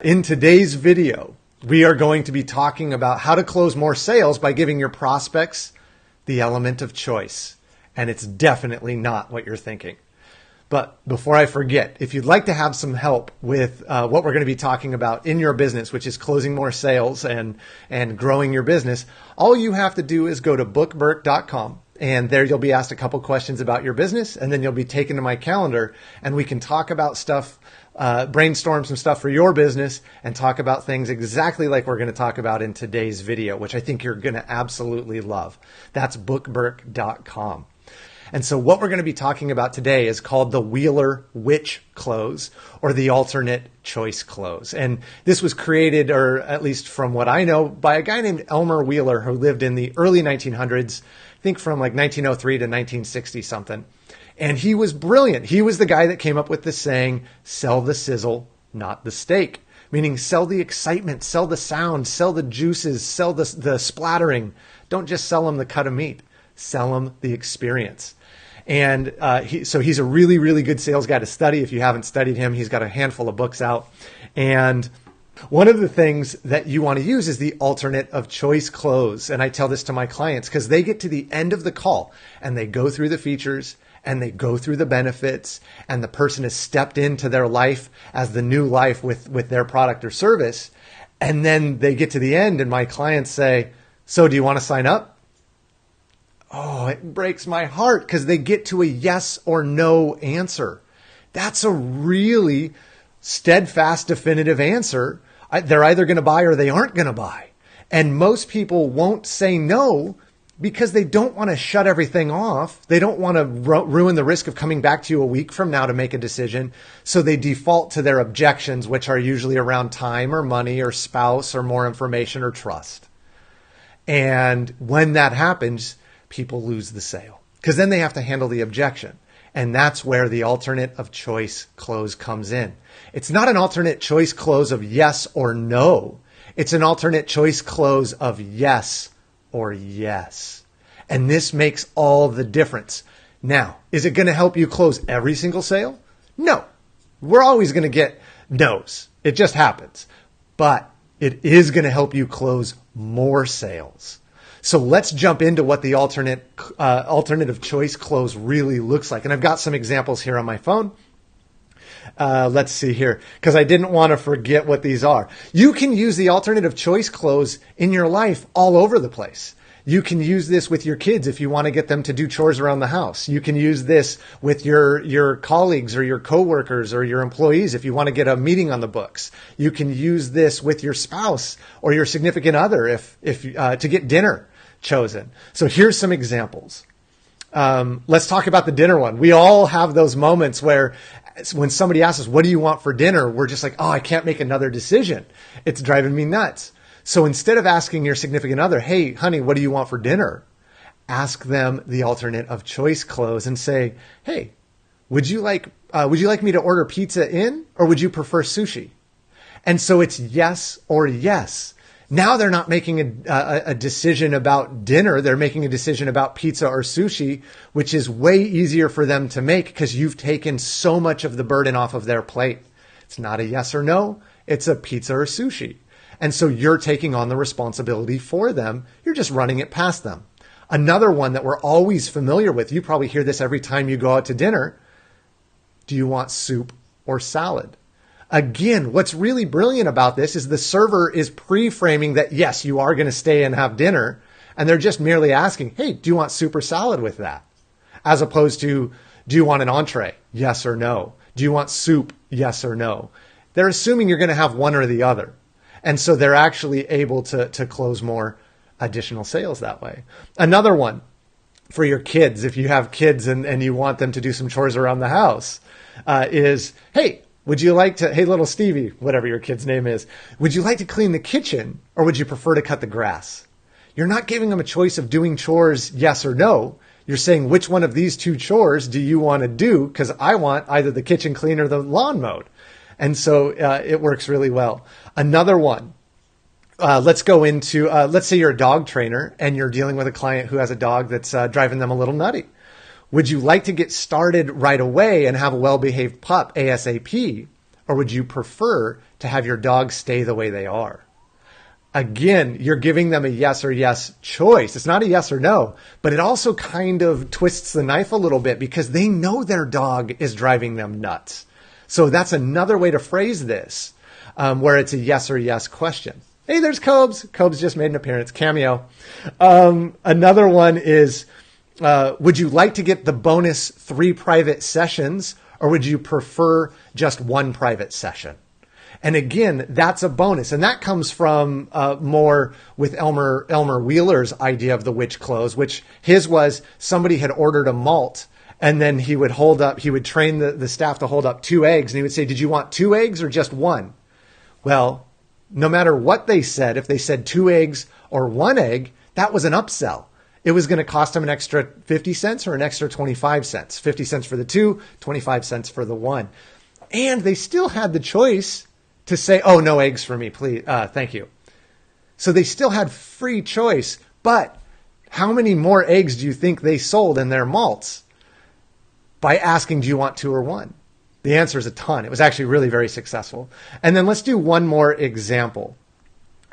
In today's video, we are going to be talking about how to close more sales by giving your prospects the element of choice. And it's definitely not what you're thinking. But before I forget, if you'd like to have some help with what we're going to be talking about in your business, which is closing more sales and growing your business, all you have to do is go to bookburk.com. And there you'll be asked a couple questions about your business, and then you'll be taken to my calendar, and we can talk about stuff, brainstorm some stuff for your business, and talk about things exactly like we're going to talk about in today's video, which I think you're going to absolutely love. That's bookburk.com. And so what we're going to be talking about today is called the Wheeler Witch close, or the alternate choice close. And this was created, or at least from what I know, by a guy named Elmer Wheeler, who lived in the early 1900s, I think from like 1903 to 1960 something. And he was brilliant. He was the guy that came up with the saying, sell the sizzle, not the steak. Meaning sell the excitement, sell the sound, sell the juices, sell the splattering. Don't just sell them the cut of meat. Sell them the experience. And so he's a really, really good sales guy to study. If you haven't studied him, he's got a handful of books out. And one of the things that you want to use is the alternate of choice close. And I tell this to my clients because they get to the end of the call and they go through the features and they go through the benefits, and the person has stepped into their life as the new life with their product or service. And then they get to the end and my clients say, so do you want to sign up? Oh, it breaks my heart because they get to a yes or no answer. That's a really steadfast, definitive answer. They're either going to buy or they aren't going to buy. And most people won't say no because they don't want to shut everything off. They don't want to ruin the risk of coming back to you a week from now to make a decision. So they default to their objections, which are usually around time or money or spouse or more information or trust. And when that happens, people lose the sale because then they have to handle the objection. And that's where the alternate of choice close comes in. It's not an alternate choice close of yes or no. It's an alternate choice close of yes or yes. And this makes all the difference. Now, is it going to help you close every single sale? No. We're always going to get no's. It just happens. But it is going to help you close more sales. So let's jump into what the alternative choice close really looks like. And I've got some examples here on my phone. Let's see here, because I didn't want to forget what these are. You can use the alternative choice close in your life all over the place. You can use this with your kids if you want to get them to do chores around the house. You can use this with your colleagues or your coworkers or your employees if you want to get a meeting on the books. You can use this with your spouse or your significant other if to get dinner chosen. So here's some examples. Let's talk about the dinner one. We all have those moments where when somebody asks us, what do you want for dinner? We're just like, oh, I can't make another decision. It's driving me nuts. So instead of asking your significant other, hey, honey, what do you want for dinner? Ask them the alternate of choice close and say, hey, would you like me to order pizza in, or would you prefer sushi? And so it's yes or yes. Now they're not making a decision about dinner. They're making a decision about pizza or sushi, which is way easier for them to make because you've taken so much of the burden off of their plate. It's not a yes or no. It's a pizza or sushi. And so you're taking on the responsibility for them. You're just running it past them. Another one that we're always familiar with, you probably hear this every time you go out to dinner. Do you want soup or salad? Again, what's really brilliant about this is the server is pre-framing that, yes, you are going to stay and have dinner. And they're just merely asking, hey, do you want soup or salad with that? As opposed to, do you want an entree? Yes or no. Do you want soup? Yes or no. They're assuming you're going to have one or the other. And so they're actually able to close more additional sales that way. Another one for your kids, if you have kids and you want them to do some chores around the house, is, hey, would you like to, hey, little Stevie, whatever your kid's name is, would you like to clean the kitchen or would you prefer to cut the grass? You're not giving them a choice of doing chores, yes or no. You're saying, which one of these two chores do you want to do? Because I want either the kitchen clean or the lawn mowed. And so it works really well. Another one, let's go into, let's say you're a dog trainer and you're dealing with a client who has a dog that's driving them a little nutty. Would you like to get started right away and have a well-behaved pup ASAP? or would you prefer to have your dog stay the way they are? Again, you're giving them a yes or yes choice. It's not a yes or no, but it also kind of twists the knife a little bit because they know their dog is driving them nuts. So that's another way to phrase this, where it's a yes or yes question. Hey, there's Cobes. Cobes just made an appearance. Cameo. Another one is, would you like to get the bonus 3 private sessions, or would you prefer just 1 private session? And again, that's a bonus. And that comes from more with Elmer Wheeler's idea of the witch close, which his was somebody had ordered a malt, and then he would train the staff to hold up 2 eggs. And he would say, did you want 2 eggs or just 1? Well, no matter what they said, if they said 2 eggs or 1 egg, that was an upsell. It was going to cost them an extra 50 cents or an extra 25 cents, 50 cents for the 2, 25 cents for the 1. And they still had the choice to say, oh, no eggs for me, please. Thank you. So they still had free choice, but how many more eggs do you think they sold in their malts by asking, do you want 2 or 1? The answer is a ton. It was actually really very successful. And then let's do one more example.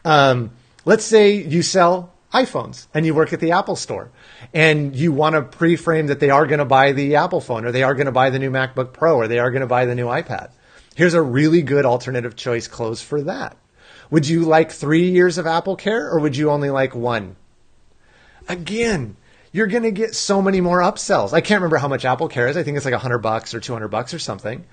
Let's say you sell iPhones and you work at the Apple store and you want to pre-frame that they are going to buy the Apple phone, or they are going to buy the new MacBook Pro, or they are going to buy the new iPad. Here's a really good alternative choice close for that. Would you like 3 years of Apple Care, or would you only like 1? Again, you're going to get so many more upsells. I can't remember how much Apple Care is. I think it's like $100 or $200 or something.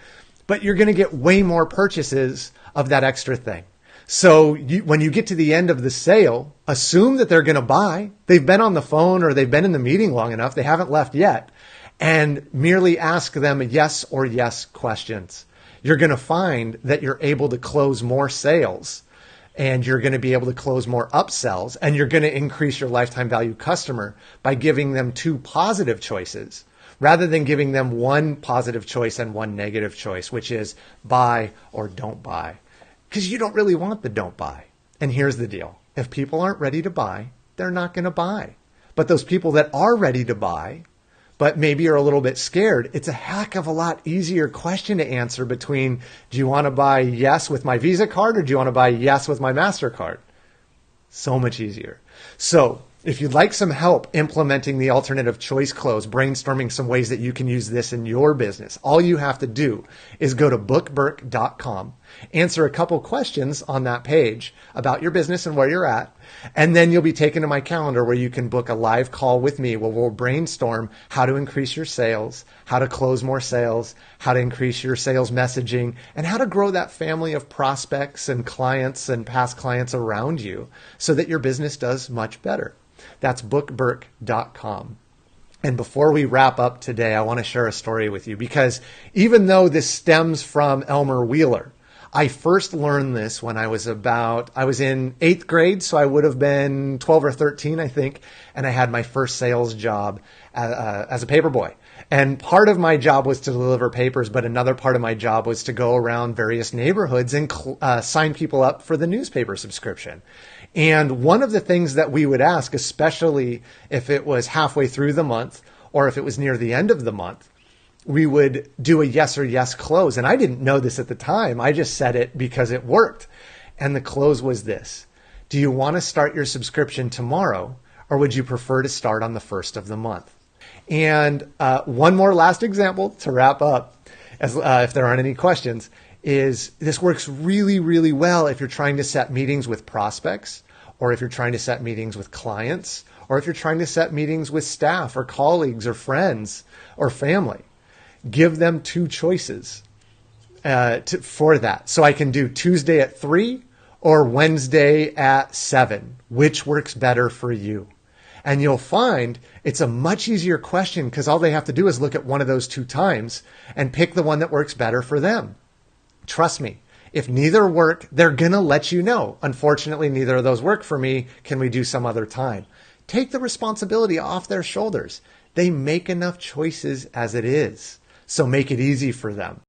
But you're going to get way more purchases of that extra thing. So when you get to the end of the sale, assume that they're going to buy. They've been on the phone or they've been in the meeting long enough. They haven't left yet. And merely ask them yes or yes questions. You're going to find that you're able to close more sales, and you're going to be able to close more upsells, and you're going to increase your lifetime value customer by giving them 2 positive choices rather than giving them 1 positive choice and 1 negative choice, which is buy or don't buy, because you don't really want the don't buy. And here's the deal. If people aren't ready to buy, they're not going to buy. But those people that are ready to buy, but maybe are a little bit scared, it's a heck of a lot easier question to answer between, do you want to buy yes with my Visa card, or do you want to buy yes with my MasterCard? So much easier. So if you'd like some help implementing the alternative choice close, brainstorming some ways that you can use this in your business, all you have to do is go to bookburk.com, answer a couple questions on that page about your business and where you're at, and then you'll be taken to my calendar where you can book a live call with me where we'll brainstorm how to increase your sales, how to close more sales, how to increase your sales messaging, and how to grow that family of prospects and clients and past clients around you so that your business does much better. That's bookburk.com. And before we wrap up today, I want to share a story with you, because even though this stems from Elmer Wheeler, I first learned this when I was in 8th grade, so I would have been 12 or 13, I think, and I had my first sales job as a paper boy. And part of my job was to deliver papers, but another part of my job was to go around various neighborhoods and sign people up for the newspaper subscription. And one of the things that we would ask, especially if it was halfway through the month or if it was near the end of the month, we would do a yes or yes close. And I didn't know this at the time. I just said it because it worked. And the close was this: do you want to start your subscription tomorrow, or would you prefer to start on the 1st of the month? And one more last example to wrap up, if there aren't any questions, is this works really, really well if you're trying to set meetings with prospects, or if you're trying to set meetings with clients, or if you're trying to set meetings with staff or colleagues or friends or family. Give them 2 choices for that. So I can do Tuesday at 3 or Wednesday at 7. Which works better for you? And you'll find it's a much easier question, because all they have to do is look at one of those 2 times and pick the one that works better for them. Trust me, if neither work, they're going to let you know. Unfortunately, neither of those work for me. Can we do some other time? Take the responsibility off their shoulders. They make enough choices as it is. So make it easy for them.